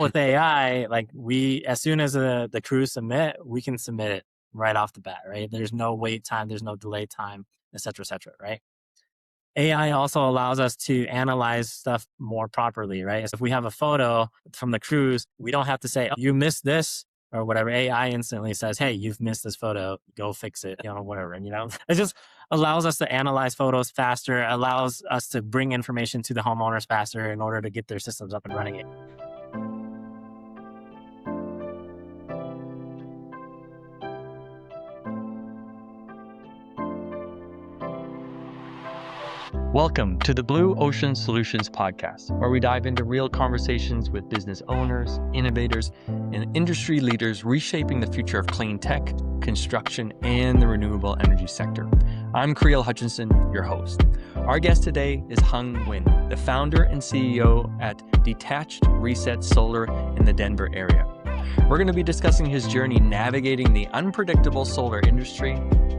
With AI, like as soon as the crews submit, we can submit it right off the bat, right? There's no wait time, there's no delay time, et cetera, right? AI also allows us to analyze stuff more properly, right? So if we have a photo from the crews, we don't have to say, oh, you missed this or whatever. AI instantly says, hey, you've missed this photo, go fix it, whatever. And, it just allows us to analyze photos faster, allows us to bring information to the homeowners faster in order to get their systems up and running. Welcome to the Blue Ocean Solutions podcast, where we dive into real conversations with business owners, innovators, and industry leaders reshaping the future of clean tech, construction, and the renewable energy sector. I'm Kreel Hutchinson, your host. Our guest today is Hung Nguyen, the founder and CEO at Detach Reset Solar in the Denver area. We're going to be discussing his journey navigating the unpredictable solar industry,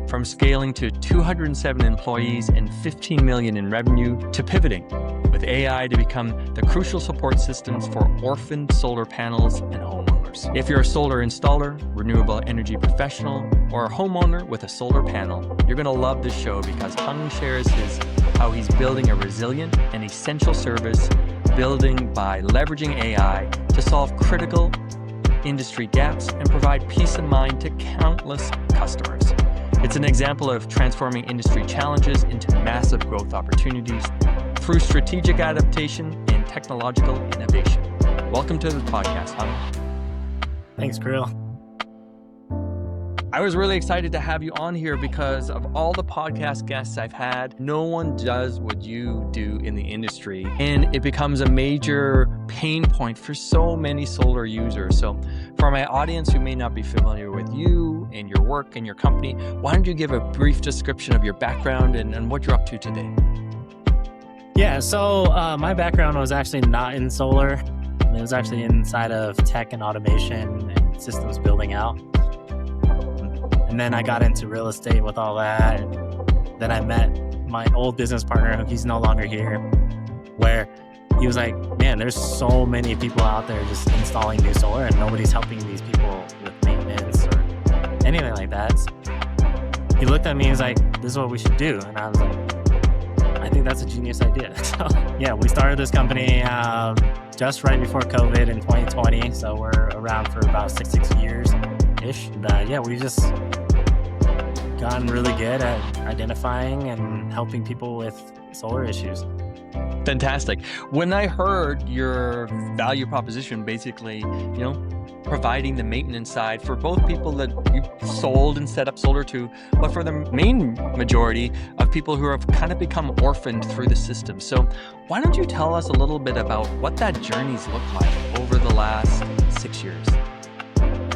from scaling to 207 employees and $15 million in revenue, to pivoting with AI to become the crucial support systems for orphaned solar panels and homeowners. If you're a solar installer, renewable energy professional, or a homeowner with a solar panel, you're going to love this show because Hung shares how he's building a resilient and essential service, building by leveraging AI to solve critical industry gaps and provide peace of mind to countless customers. It's an example of transforming industry challenges into massive growth opportunities through strategic adaptation and technological innovation. Welcome to the podcast, Hung. Thanks, Kreel. I was really excited to have you on here because of all the podcast guests I've had, no one does what you do in the industry, and it becomes a major pain point for so many solar users. So for my audience who may not be familiar with you and your work and your company, why don't you give a brief description of your background and what you're up to today? Yeah, so my background was actually not in solar. It was actually inside of tech and automation and systems building out. And then I got into real estate with all that. And then I met my old business partner, he's no longer here, where he was like, man, there's so many people out there just installing new solar and nobody's helping these people with maintenance or anything like that. So he looked at me and was like, this is what we should do. And I was like, I think that's a genius idea. So yeah, we started this company just right before COVID in 2020. So we're around for about six years-ish. And yeah, we just gotten really good at identifying and helping people with solar issues. Fantastic. When I heard your value proposition, basically, providing the maintenance side for both people that you sold and set up solar to, but for the main majority of people who have kind of become orphaned through the system. So why don't you tell us a little bit about what that journey's looked like over the last 6 years?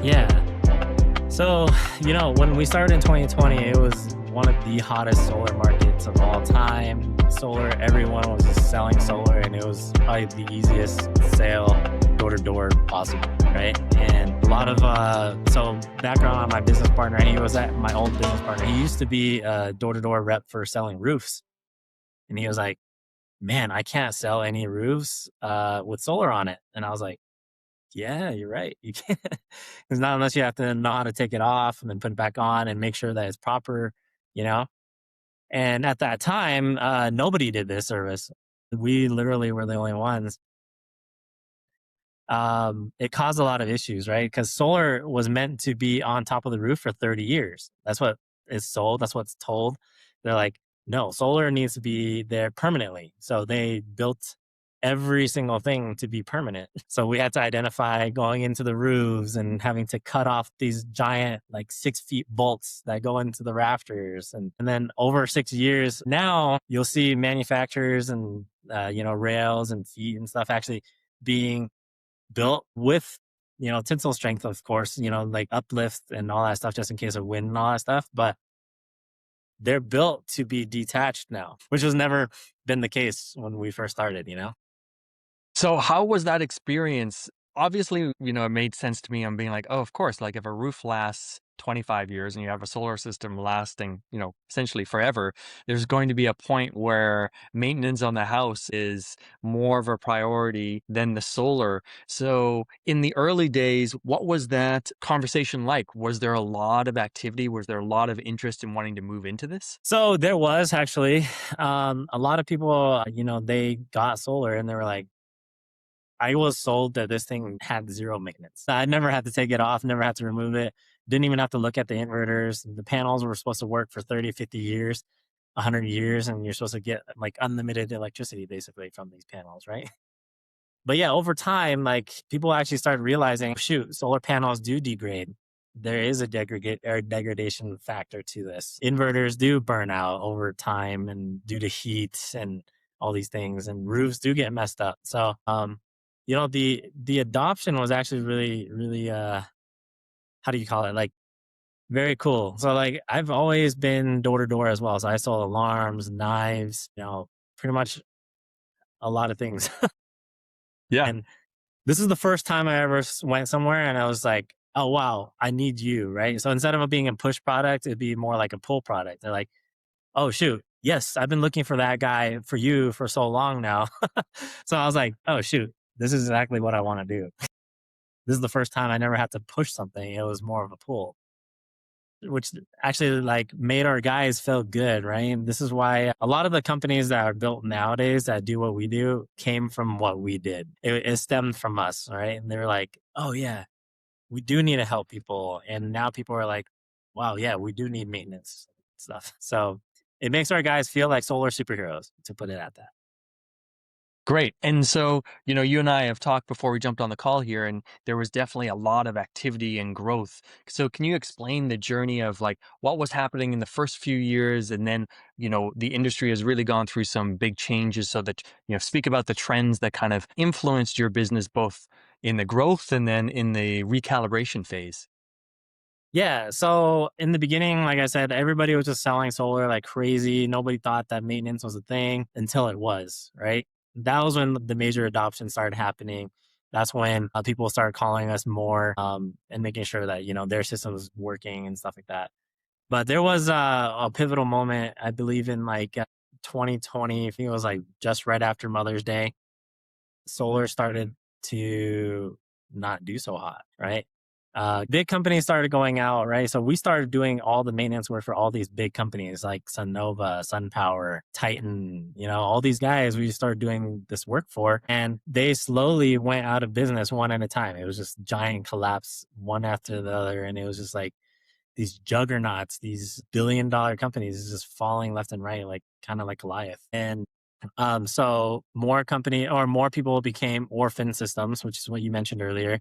Yeah. So, when we started in 2020, it was one of the hottest solar markets of all time. Solar, everyone was just selling solar, and it was probably the easiest sale door-to-door possible, right? And a lot of, so background on my business partner, my old business partner, he used to be a door-to-door rep for selling roofs. And he was like, man, I can't sell any roofs with solar on it. And I was like, yeah, you're right. You can't. It's not unless you have to know how to take it off and then put it back on and make sure that it's proper, And at that time, nobody did this service. We literally were the only ones. It caused a lot of issues, right? Because solar was meant to be on top of the roof for 30 years. That's what is sold. That's what's told. They're like, no, solar needs to be there permanently. So they built every single thing to be permanent. So we had to identify going into the roofs and having to cut off these giant 6 feet bolts that go into the rafters. And then over 6 years, now you'll see manufacturers and, rails and feet and stuff actually being built with, tensile strength, of course, uplift and all that stuff just in case of wind and all that stuff. But they're built to be detached now, which has never been the case when we first started, So how was that experience obviously, it made sense to me. I'm being like, oh, of course, like if a roof lasts 25 years and you have a solar system lasting, essentially forever, there's going to be a point where maintenance on the house is more of a priority than the solar. So in the early days, what was that conversation like? Was there a lot of activity? Was there a lot of interest in wanting to move into this? So there was actually a lot of people, they got solar and they were like, I was sold that this thing had zero maintenance. I never had to take it off, never had to remove it. Didn't even have to look at the inverters. The panels were supposed to work for 30, 50 years, 100 years, and you're supposed to get like unlimited electricity basically from these panels, right? But yeah, over time, like people actually started realizing, shoot, solar panels do degrade. There is a degradation factor to this. Inverters do burn out over time and due to heat and all these things, and roofs do get messed up. So, the adoption was actually really, really, how do you call it? Like very cool. So, like I've always been door to door as well. So I sold alarms, knives, pretty much a lot of things. Yeah. And this is the first time I ever went somewhere and I was like, oh, wow, I need you. Right. So instead of it being a push product, it'd be more like a pull product. They're like, oh, shoot. Yes, I've been looking for that guy for you for so long now. So I was like, oh, shoot, this is exactly what I want to do. This is the first time I never had to push something. It was more of a pull, which actually like made our guys feel good, right? This is why a lot of the companies that are built nowadays that do what we do came from what we did. It stemmed from us, right? And they were like, oh yeah, we do need to help people. And now people are like, wow, yeah, we do need maintenance stuff. So it makes our guys feel like solar superheroes, to put it at that. Great. And so, you and I have talked before we jumped on the call here, and there was definitely a lot of activity and growth. So, can you explain the journey of like what was happening in the first few years? And then, the industry has really gone through some big changes. So, that, speak about the trends that kind of influenced your business both in the growth and then in the recalibration phase. Yeah. So in the beginning, like I said, everybody was just selling solar like crazy. Nobody thought that maintenance was a thing until it was, right? That was when the major adoption started happening. That's when people started calling us more and making sure that, their system was working and stuff like that. But there was a pivotal moment, I believe in like 2020, I think it was like just right after Mother's Day, solar started to not do so hot, right? Big companies started going out, right? So we started doing all the maintenance work for all these big companies like SunNova, SunPower, Titan, all these guys we started doing this work for. And they slowly went out of business one at a time. It was just giant collapse one after the other. And it was just like these juggernauts, these billion-dollar companies just falling left and right, like kind of like Goliath. And so more people became orphan systems, which is what you mentioned earlier,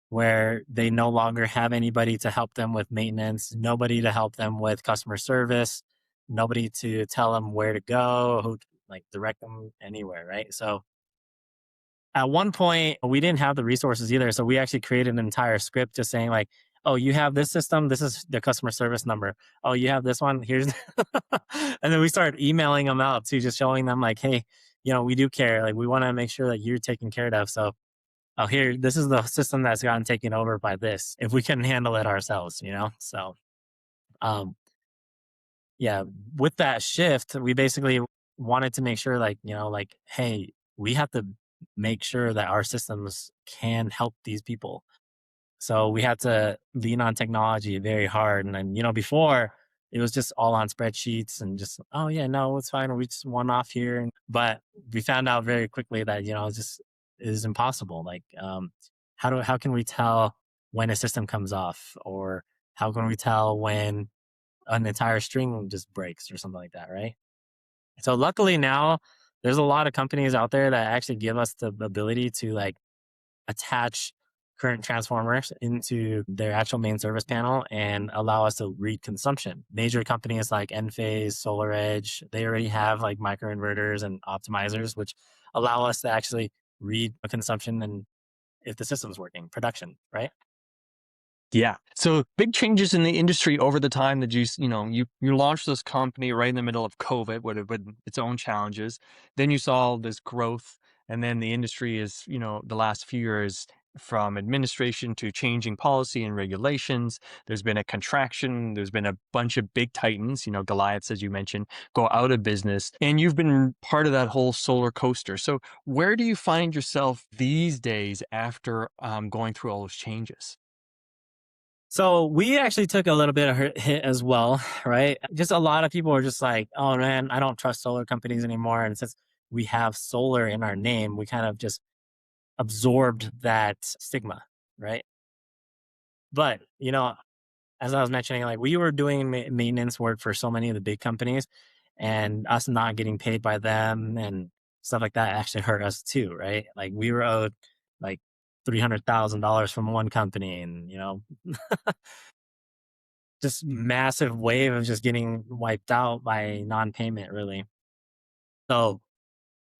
where they no longer have anybody to help them with maintenance, nobody to help them with customer service, nobody to tell them where to go, who like direct them anywhere, right? So at one point we didn't have the resources either, so we actually created an entire script just saying like, oh, you have this system, this is the customer service number. Oh, you have this one, here's and then we started emailing them out to just showing them like, hey, we do care, like we want to make sure that you're taken care of. So oh, here, this is the system that's gotten taken over by this, if we can handle it ourselves. So um yeah, with that shift we basically wanted to make sure like, like, hey, we have to make sure that our systems can help these people. So we had to lean on technology very hard. And then, before it was just all on spreadsheets and just, oh yeah, no, it's fine. We just one off here. But we found out very quickly that, it just is impossible. Like, how can we tell when a system comes off, or how can we tell when an entire string just breaks or something like that, right? So luckily now there's a lot of companies out there that actually give us the ability to like attach current transformers into their actual main service panel and allow us to read consumption. Major companies like Enphase, SolarEdge, they already have like microinverters and optimizers, which allow us to actually read a consumption and if the system's working, production, right? Yeah. So big changes in the industry over the time that you launched this company right in the middle of COVID, with its own challenges. Then you saw this growth, and then the industry is, the last few years from administration to changing policy and regulations. There's been a contraction. There's been a bunch of big titans, Goliaths, as you mentioned, go out of business. And you've been part of that whole solar coaster. So where do you find yourself these days after going through all those changes? So we actually took a little bit of a hit as well, right? Just a lot of people are just like, oh man, I don't trust solar companies anymore. And since we have solar in our name, we kind of just absorbed that stigma, right? But, as I was mentioning, like we were doing maintenance work for so many of the big companies, and us not getting paid by them and stuff like that actually hurt us too, right? Like we were owed like $300,000 from one company, and just massive wave of just getting wiped out by non-payment, really. So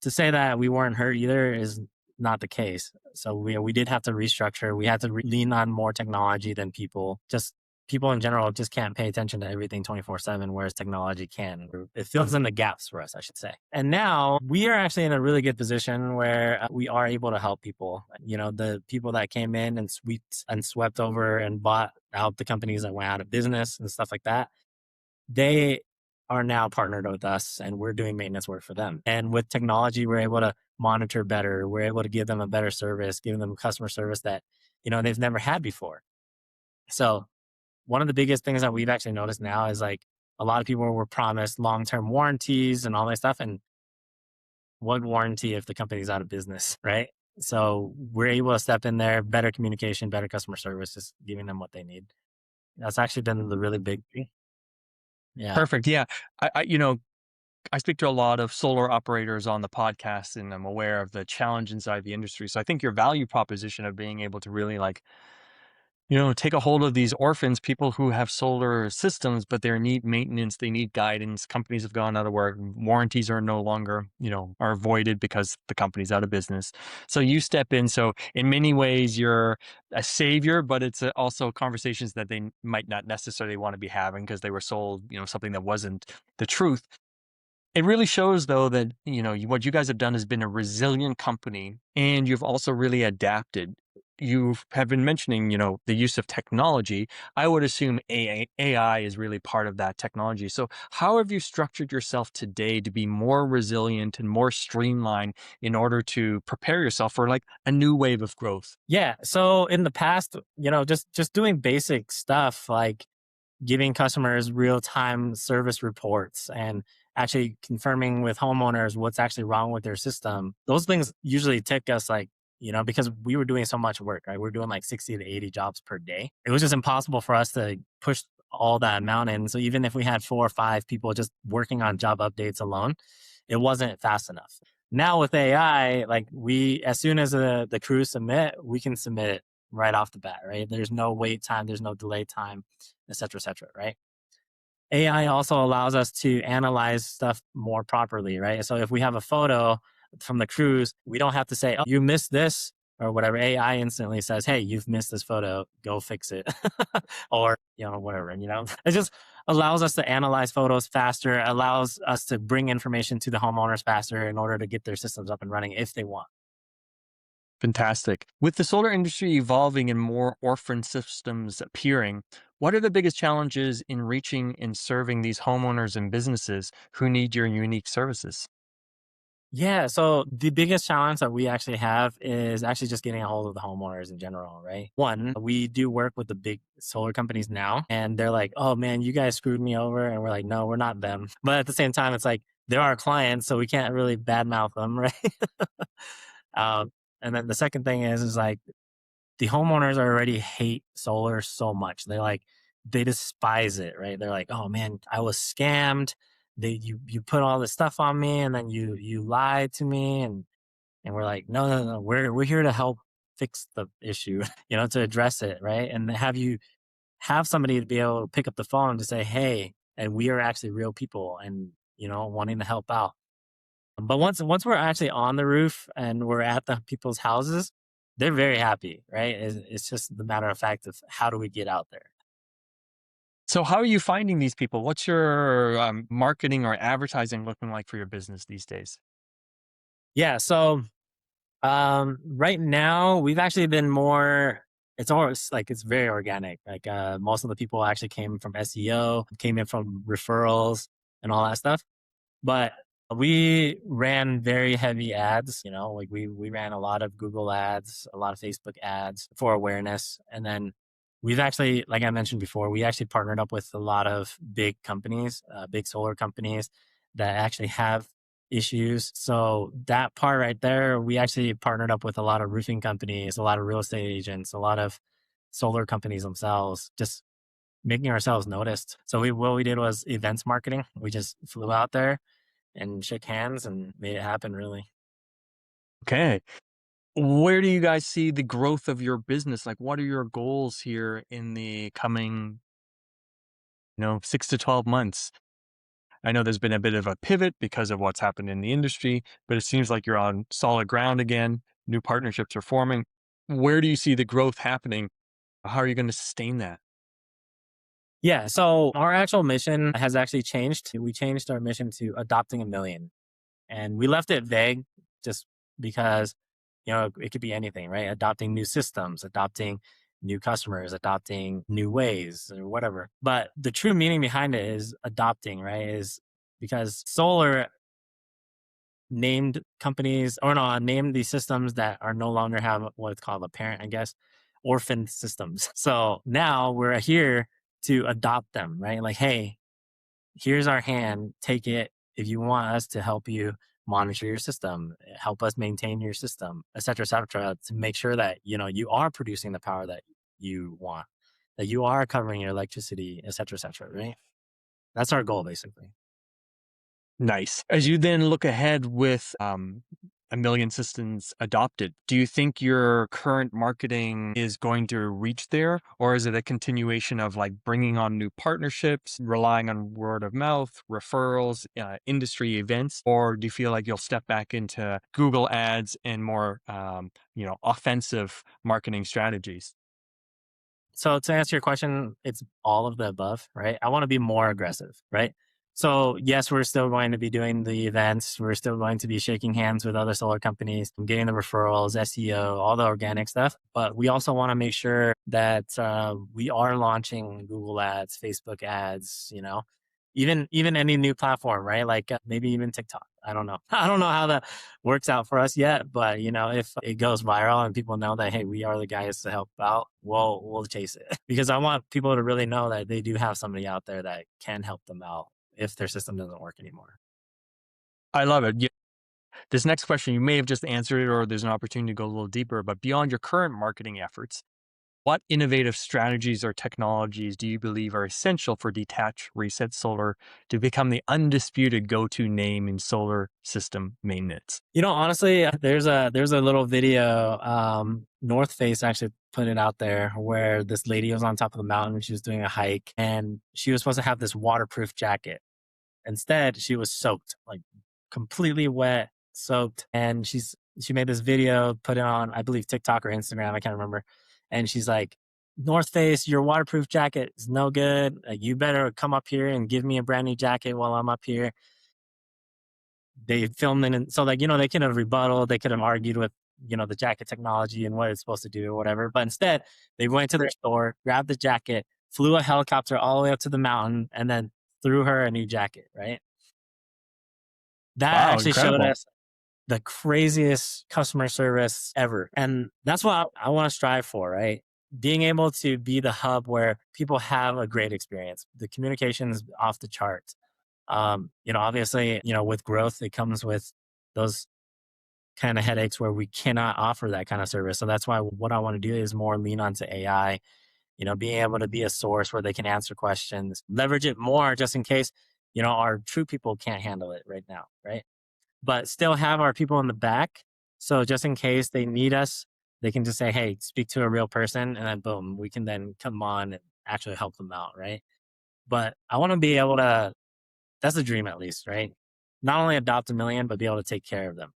to say that we weren't hurt either is not the case. So we did have to restructure. We had to lean on more technology than people. Just people in general just can't pay attention to everything 24/7, whereas technology can. It fills in the gaps for us, I should say. And now we are actually in a really good position where we are able to help people. The people that came in and swept over and bought out the companies that went out of business and stuff like that, they are now partnered with us, and we're doing maintenance work for them. And with technology, we're able to monitor better. We're able to give them a better service, give them customer service that, they've never had before. So one of the biggest things that we've actually noticed now is like a lot of people were promised long-term warranties and all that stuff. And what warranty if the company's out of business, right? So we're able to step in there, better communication, better customer service, just giving them what they need. That's actually been the really big thing. Yeah. Perfect. Yeah. I speak to a lot of solar operators on the podcast, and I'm aware of the challenge inside the industry. So I think your value proposition of being able to really take a hold of these orphans, people who have solar systems, but they need maintenance, they need guidance. Companies have gone out of work, warranties are no longer, are voided because the company's out of business. So you step in. So in many ways, you're a savior, but it's also conversations that they might not necessarily want to be having because they were sold, something that wasn't the truth. It really shows, though, that what you guys have done has been a resilient company, and you've also really adapted. You have been mentioning, the use of technology. I would assume AI is really part of that technology. So, how have you structured yourself today to be more resilient and more streamlined in order to prepare yourself for like a new wave of growth? Yeah. So in the past, just doing basic stuff like giving customers real-time service reports and actually confirming with homeowners what's actually wrong with their system. Those things usually take us like, because we were doing so much work, right? We're doing like 60 to 80 jobs per day. It was just impossible for us to push all that amount in. So even if we had 4 or 5 people just working on job updates alone, it wasn't fast enough. Now with AI, like as soon as the crews submit, we can submit it right off the bat, right? There's no wait time, there's no delay time, et cetera, right? AI also allows us to analyze stuff more properly, right? So if we have a photo from the crews, we don't have to say, oh, you missed this or whatever. AI instantly says, hey, you've missed this photo, go fix it. Or, whatever, it just allows us to analyze photos faster, allows us to bring information to the homeowners faster in order to get their systems up and running if they want. Fantastic. With the solar industry evolving and more orphan systems appearing, what are the biggest challenges in reaching and serving these homeowners and businesses who need your unique services? Yeah, so the biggest challenge that we actually have is actually just getting a hold of the homeowners in general, right? One, we do work with the big solar companies now, and they're like, oh man, you guys screwed me over. And we're like, no, we're not them. But at the same time, it's like, they're our clients, so we can't really badmouth them, right? um, and then the second thing is like, the homeowners already hate solar so much. They despise it, right? They're like, oh man, I was scammed. You put all this stuff on me, and then you lied to me, and we're like, no, we're here to help fix the issue, to address it, right? And have somebody to be able to pick up the phone to say, hey, and we are actually real people, and wanting to help out. But once we're actually on the roof and we're at the people's houses, they're very happy, right? It's just the matter of fact of how do we get out there. So, how are you finding these people? What's your marketing or advertising looking like for your business these days? Yeah, so Right now we've actually been more. It's always like it's very organic. Like most of the people actually came from SEO, came in from referrals and all that stuff. But we ran very heavy ads, like we ran a lot of Google ads, a lot of Facebook ads for awareness. And then we've actually, like I mentioned before, we actually partnered up with a lot of big companies, big solar companies that actually have issues. So that part right there, we actually partnered up with a lot of roofing companies, a lot of real estate agents, a lot of solar companies themselves, just making ourselves noticed. So what we did was events marketing. We just flew out there and shook hands and made it happen, really. Okay. Where do you guys see the growth of your business? Like, what are your goals here in the coming, 6 to 12 months? I know there's been a bit of a pivot because of what's happened in the industry, but it seems like you're on solid ground again. New partnerships are forming. Where do you see the growth happening? How are you going to sustain that? Yeah. So our actual mission has actually changed. We changed our mission to adopting a million, and we left it vague just because, it could be anything, right? Adopting new systems, adopting new customers, adopting new ways or whatever. But the true meaning behind it is adopting, right? Is because solar named companies or no, named these systems that are no longer have what's called a parent, I guess, orphaned systems. So now we're here to adopt them, right? Like, hey, here's our hand, take it if you want us to help you monitor your system, help us maintain your system, et cetera, to make sure that, you are producing the power that you want, that you are covering your electricity, et cetera, right? That's our goal, basically. Nice. As you then look ahead with a million systems adopted, do you think your current marketing is going to reach there? Or is it a continuation of like bringing on new partnerships, relying on word of mouth, referrals, industry events? Or do you feel like you'll step back into Google ads and more, offensive marketing strategies? So to answer your question, it's all of the above, right? I want to be more aggressive, right? So yes, we're still going to be doing the events. We're still going to be shaking hands with other solar companies, getting the referrals, SEO, all the organic stuff. But we also want to make sure that we are launching Google ads, Facebook ads, even any new platform, right? Like maybe even TikTok. I don't know. I don't know how that works out for us yet, but if it goes viral and people know that, hey, we are the guys to help out, we'll chase it because I want people to really know that they do have somebody out there that can help them out if their system doesn't work anymore. I love it. This next question, you may have just answered it, or there's an opportunity to go a little deeper, but beyond your current marketing efforts, what innovative strategies or technologies do you believe are essential for Detach Reset Solar to become the undisputed go-to name in solar system maintenance? Honestly, there's a little video. North Face actually put it out there where this lady was on top of the mountain. She was doing a hike, and she was supposed to have this waterproof jacket. Instead, she was soaked, like completely wet, soaked. And she made this video, put it on, I believe, TikTok or Instagram. I can't remember. And she's like, North Face, your waterproof jacket is no good. Like, you better come up here and give me a brand new jacket while I'm up here. They filmed it. And so, like, they could have rebutted, they could have argued with, the jacket technology and what it's supposed to do or whatever. But instead, they went to their store, grabbed the jacket, flew a helicopter all the way up to the mountain, and then threw her a new jacket, right? That Wow, actually showed incredible. us the craziest customer service ever. And that's what I want to strive for, right? Being able to be the hub where people have a great experience. The communication is off the charts. Obviously, with growth, it comes with those kind of headaches where we cannot offer that kind of service. So that's why what I want to do is more lean onto AI, being able to be a source where they can answer questions, leverage it more just in case, our true people can't handle it right now, right? But still have our people in the back. So just in case they need us, they can just say, hey, speak to a real person. And then boom, we can then come on and actually help them out. Right. But I want to be able to, that's a dream at least, right? Not only adopt a million, but be able to take care of them.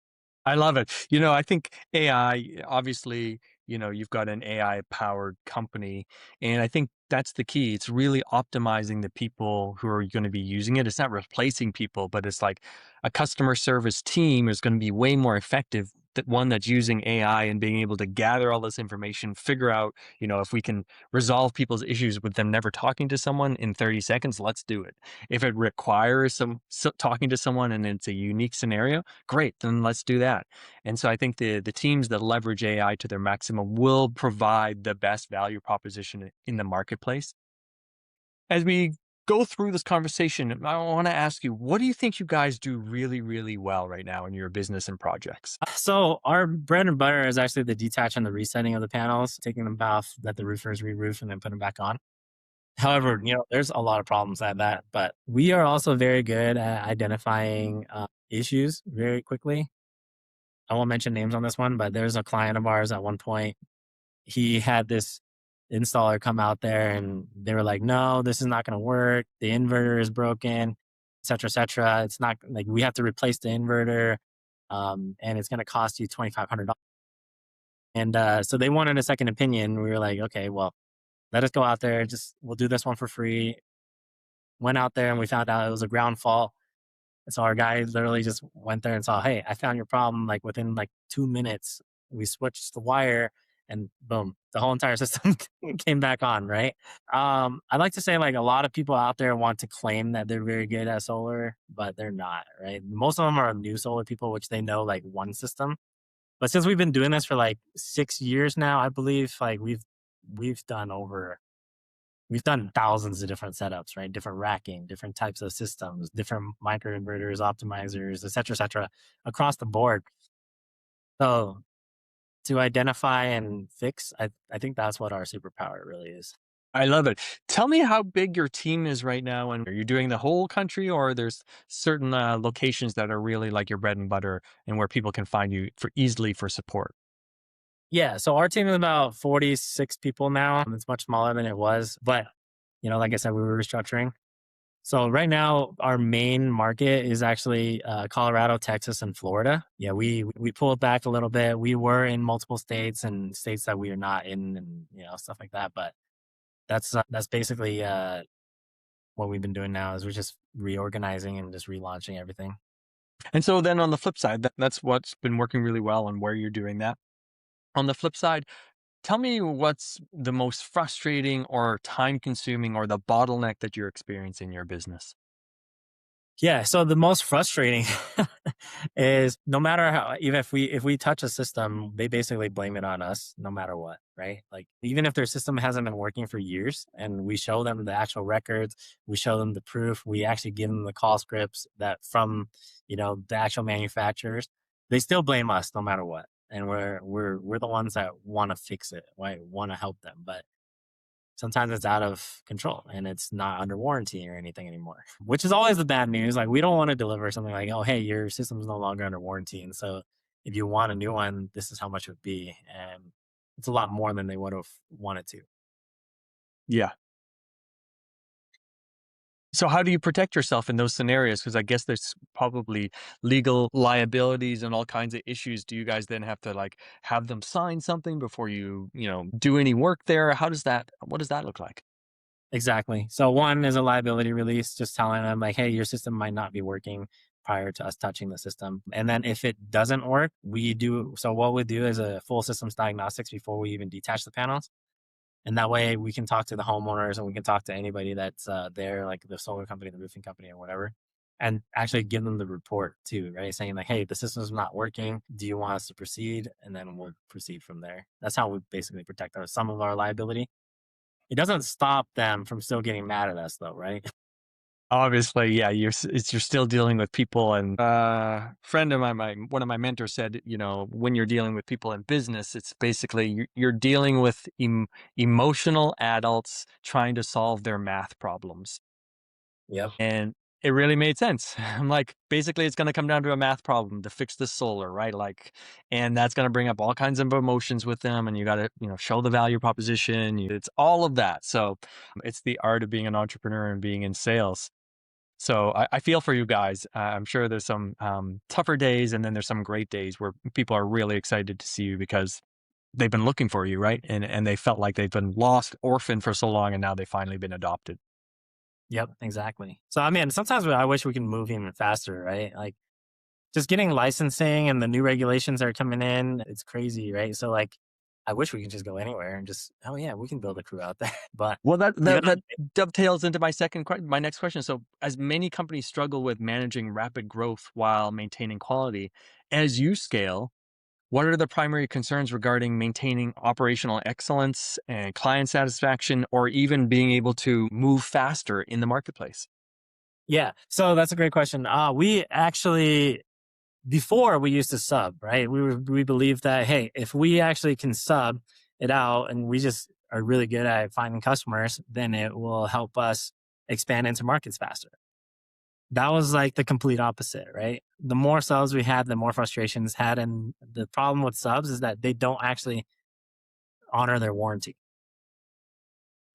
I love it. I think AI, obviously, you've got an AI powered company, and I think that's the key. It's really optimizing the people who are going to be using it. It's not replacing people, but it's like a customer service team is going to be way more effective one that's using AI and being able to gather all this information, figure out, if we can resolve people's issues with them never talking to someone in 30 seconds, let's do it. If it requires talking to someone and it's a unique scenario, great, then let's do that. And so I think the teams that leverage AI to their maximum will provide the best value proposition in the marketplace. As we go through this conversation, I want to ask you, what do you think you guys do really, really well right now in your business and projects? So our bread and butter is actually the detach and the resetting of the panels, taking them off, let the roofers re-roof, and then put them back on. However, there's a lot of problems at that, but we are also very good at identifying issues very quickly. I won't mention names on this one, but there's a client of ours at one point. He had this installer come out there and they were like, no, this is not going to work. The inverter is broken, et cetera, et cetera. It's not like we have to replace the inverter and it's going to cost you $2,500. And so they wanted a second opinion. We were like, okay, well, let us go out there. We'll do this one for free. Went out there and we found out it was a ground fault. And so our guy literally just went there and saw, hey, I found your problem. Like within like 2 minutes, we switched the wire and boom, the whole entire system came back on, right? I like to say like a lot of people out there want to claim that they're very good at solar, but they're not, right? Most of them are new solar people, which they know like one system. But since we've been doing this for like 6 years now, I believe like we've done thousands of different setups, right? Different racking, different types of systems, different microinverters, optimizers, et cetera, across the board. So to identify and fix, I think that's what our superpower really is. I love it. Tell me how big your team is right now, and are you doing the whole country, or there's certain locations that are really like your bread and butter and where people can find you easily for support? Yeah. So our team is about 46 people now. It's much smaller than it was, but like I said, we were restructuring. So right now, our main market is actually Colorado, Texas, and Florida. Yeah, we pulled back a little bit. We were in multiple states and states that we are not in, and stuff like that. But that's basically what we've been doing now is we're just reorganizing and just relaunching everything. And so then on the flip side, that's what's been working really well and where you're doing that. On the flip side, tell me what's the most frustrating or time consuming or the bottleneck that you're experiencing in your business. Yeah. So the most frustrating is no matter how, even if we touch a system, they basically blame it on us no matter what, right? Like even if their system hasn't been working for years and we show them the actual records, we show them the proof, we actually give them the call scripts that from, the actual manufacturers, they still blame us no matter what. And we're the ones that want to fix it, right? Want to help them. But sometimes it's out of control and it's not under warranty or anything anymore, which is always the bad news. Like we don't want to deliver something like, oh, hey, your system's no longer under warranty. And so if you want a new one, this is how much it would be. And it's a lot more than they would have wanted to. Yeah. So how do you protect yourself in those scenarios? Because I guess there's probably legal liabilities and all kinds of issues. Do you guys then have to like have them sign something before you do any work there? What does that look like? Exactly. So one is a liability release, just telling them like, hey, your system might not be working prior to us touching the system. And then if it doesn't work, what we do is a full systems diagnostics before we even detach the panels. And that way we can talk to the homeowners and we can talk to anybody that's there, like the solar company, the roofing company, or whatever, and actually give them the report too, right? Saying like, hey, the system's not working. Do you want us to proceed? And then we'll proceed from there. That's how we basically protect some of our liability. It doesn't stop them from still getting mad at us though, right? Obviously, yeah, you're still dealing with people, and friend of one of my mentors said, when you're dealing with people in business, it's basically you're dealing with emotional adults trying to solve their math problems, Yep. and it really made sense. I'm like, basically, it's going to come down to a math problem to fix this solar, right? Like, and that's going to bring up all kinds of emotions with them, and you got to show the value proposition. It's all of that. So, it's the art of being an entrepreneur and being in sales. So I feel for you guys. I'm sure there's some tougher days, and then there's some great days where people are really excited to see you because they've been looking for you, right? And they felt like they've been lost, orphaned for so long, and now they've finally been adopted. Yep, exactly. So I mean, sometimes I wish we can move even faster, right? Like just getting licensing and the new regulations that are coming in, it's crazy, right? So like, I wish we could just go anywhere and just, oh yeah, we can build a crew out there. But Well, you gotta, that dovetails into my next question. So, as many companies struggle with managing rapid growth while maintaining quality, as you scale, what are the primary concerns regarding maintaining operational excellence and client satisfaction, or even being able to move faster in the marketplace? yeah. So that's a great question. We actually, before we used to sub, right? We believed that, hey, if we actually can sub it out and we just are really good at finding customers, then it will help us expand into markets faster. That was like the complete opposite, right? The more subs we had, the more frustrations had. And the problem with subs is that they don't actually honor their warranty.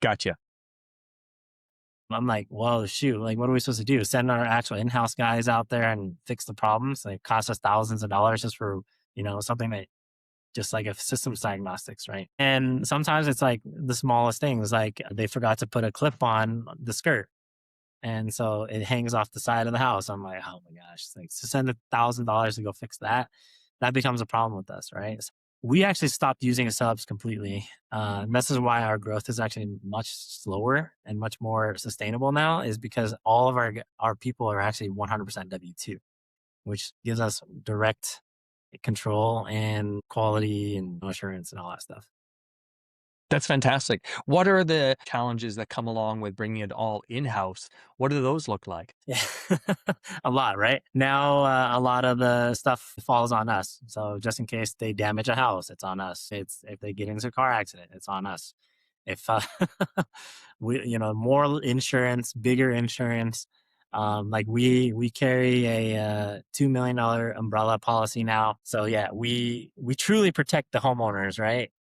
Gotcha. I'm like, well, shoot, like, what are we supposed to do? Send our actual in-house guys out there and fix the problems? Like, cost us thousands of dollars just for, something that just like a systems diagnostics, right? And sometimes it's like the smallest things, like they forgot to put a clip on the skirt. And so it hangs off the side of the house. I'm like, oh my gosh, like to send $1,000 to go fix that, that becomes a problem with us, right? So we actually stopped using subs completely. And this is why our growth is actually much slower and much more sustainable now, is because all of our people are actually 100% W2, which gives us direct control and quality and assurance and all that stuff. That's fantastic. What are the challenges that come along with bringing it all in-house? What do those look like? Yeah, a lot, right? Now, a lot of the stuff falls on us. So just in case they damage a house, it's on us. It's if they get into a car accident, it's on us. If more insurance, bigger insurance. Like we carry a $2 million umbrella policy now. So yeah, we truly protect the homeowners, right?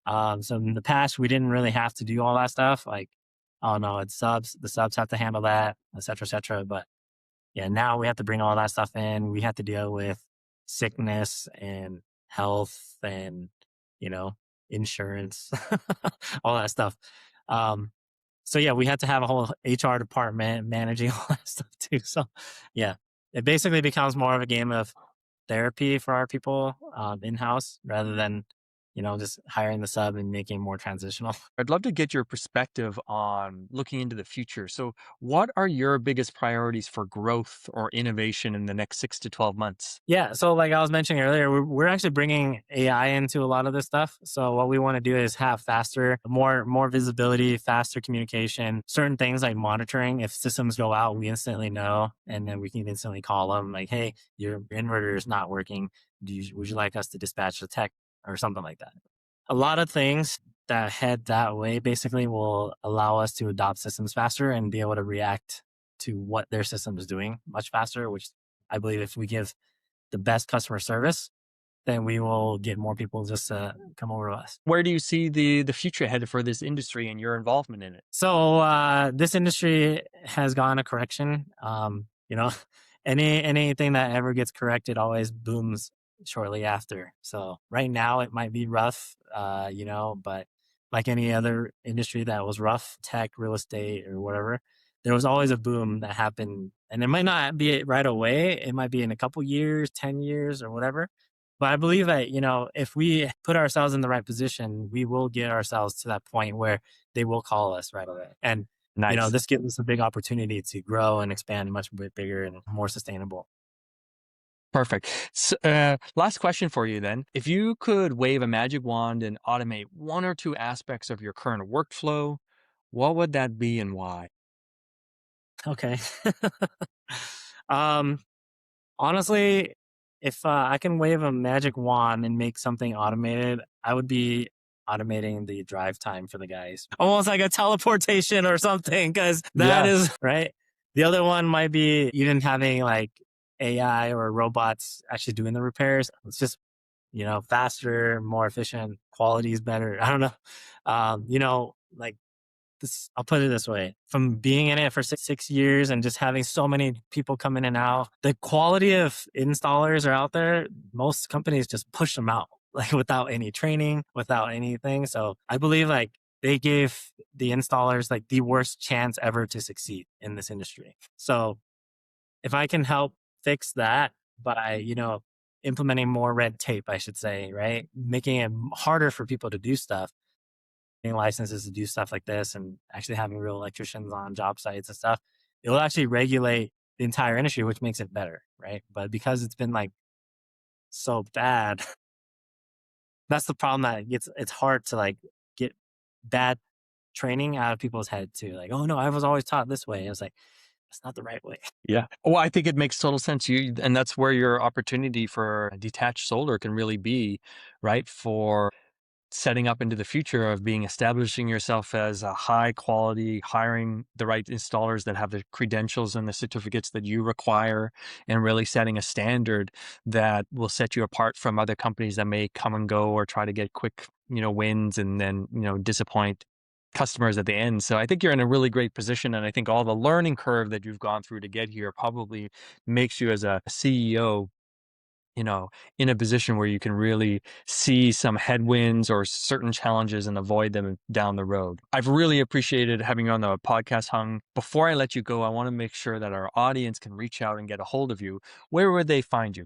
So in the past, we didn't really have to do all that stuff. Like, oh no, it's subs. The subs have to handle that, et cetera, et cetera. But yeah, now we have to bring all that stuff in. We have to deal with sickness and health and, you know, insurance, all that stuff. Um, so yeah, we had to have a whole HR department managing all that stuff too. So yeah, it basically becomes more of a game of therapy for our people in house rather than, just hiring the sub and making it more transitional. I'd love to get your perspective on looking into the future. So, what are your biggest priorities for growth or innovation in the next 6 to 12 months? Yeah. So, like I was mentioning earlier, we're actually bringing AI into a lot of this stuff. So, what we want to do is have faster, more visibility, faster communication. Certain things like monitoring. If systems go out, we instantly know, and then we can instantly call them like, "Hey, your inverter is not working. Would you like us to dispatch the tech or something like that?" A lot of things that head that way basically will allow us to adopt systems faster and be able to react to what their system is doing much faster. Which I believe, if we give the best customer service, then we will get more people just to come over to us. Where do you see the future headed for this industry and your involvement in it? So this industry has gone a correction. Anything that ever gets corrected always booms shortly after. So right now it might be rough, but like any other industry that was rough, tech, real estate, or whatever, there was always a boom that happened. And it might not be right away. It might be in a couple years, 10 years or whatever. But I believe that, if we put ourselves in the right position, we will get ourselves to that point where they will call us right away. And, Nice. this gives us a big opportunity to grow and expand much bigger and more sustainable. Perfect. Last question for you then. If you could wave a magic wand and automate one or two aspects of your current workflow, what would that be and why? Okay. um, Honestly, if I can wave a magic wand and make something automated, I would be automating the drive time for the guys. Almost like a teleportation or something, because that Yes. is right. The other one might be even having like AI or robots actually doing the repairs. It's just, faster, more efficient, quality is better. I don't know. Like this, I'll put it this way: from being in it for 6 years and just having so many people come in and out, the quality of installers are out there. Most companies just push them out, like without any training, without anything. So I believe like they gave the installers like the worst chance ever to succeed in this industry. So if I can help fix that, by, implementing more red tape, I should say, right? Making it harder for people to do stuff, getting licenses to do stuff like this, and actually having real electricians on job sites and stuff. It will actually regulate the entire industry, which makes it better, right? But because it's been like so bad, that's the problem, that it's hard to like get bad training out of people's head too. Like, oh no, I was always taught this way. It was like, that's not the right way. Yeah. Well, I think it makes total sense. And that's where your opportunity for detached solar can really be, right? For setting up into the future of establishing yourself as a high quality, hiring the right installers that have the credentials and the certificates that you require, and really setting a standard that will set you apart from other companies that may come and go or try to get quick, wins and then, disappoint customers at the end. So I think you're in a really great position. And I think all the learning curve that you've gone through to get here probably makes you as a CEO, in a position where you can really see some headwinds or certain challenges and avoid them down the road. I've really appreciated having you on the podcast, Hung. Before I let you go, I want to make sure that our audience can reach out and get a hold of you. Where would they find you?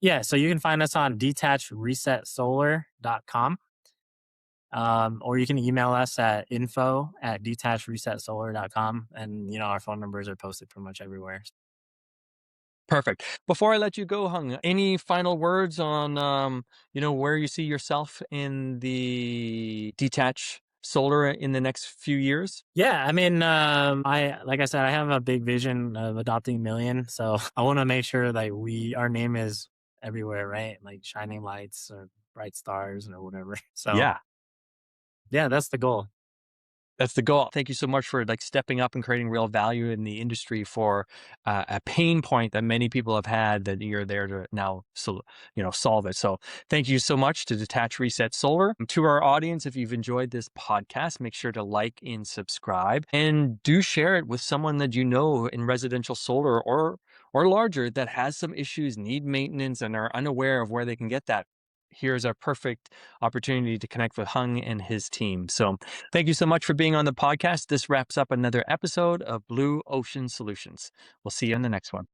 Yeah, so you can find us on detachresetsolar.com. Or you can email us at info@detachresetsolar.com. And, our phone numbers are posted pretty much everywhere. Perfect. Before I let you go, Hung, any final words on, where you see yourself in the detached solar in the next few years? Yeah, I mean, like I said, I have a big vision of adopting a million. So I want to make sure that our name is everywhere, right? Like shining lights or bright stars or whatever. So Yeah. yeah, that's the goal. That's the goal. Thank you so much for stepping up and creating real value in the industry for a pain point that many people have had, that you're there to now solve it. So thank you so much to Detach Reset Solar. To our audience, if you've enjoyed this podcast, make sure to like and subscribe, and do share it with someone that you know in residential solar or larger that has some issues, need maintenance, and are unaware of where they can get that. Here's a perfect opportunity to connect with Hung and his team. So thank you so much for being on the podcast. This wraps up another episode of Blue Ocean Solutions. We'll see you in the next one.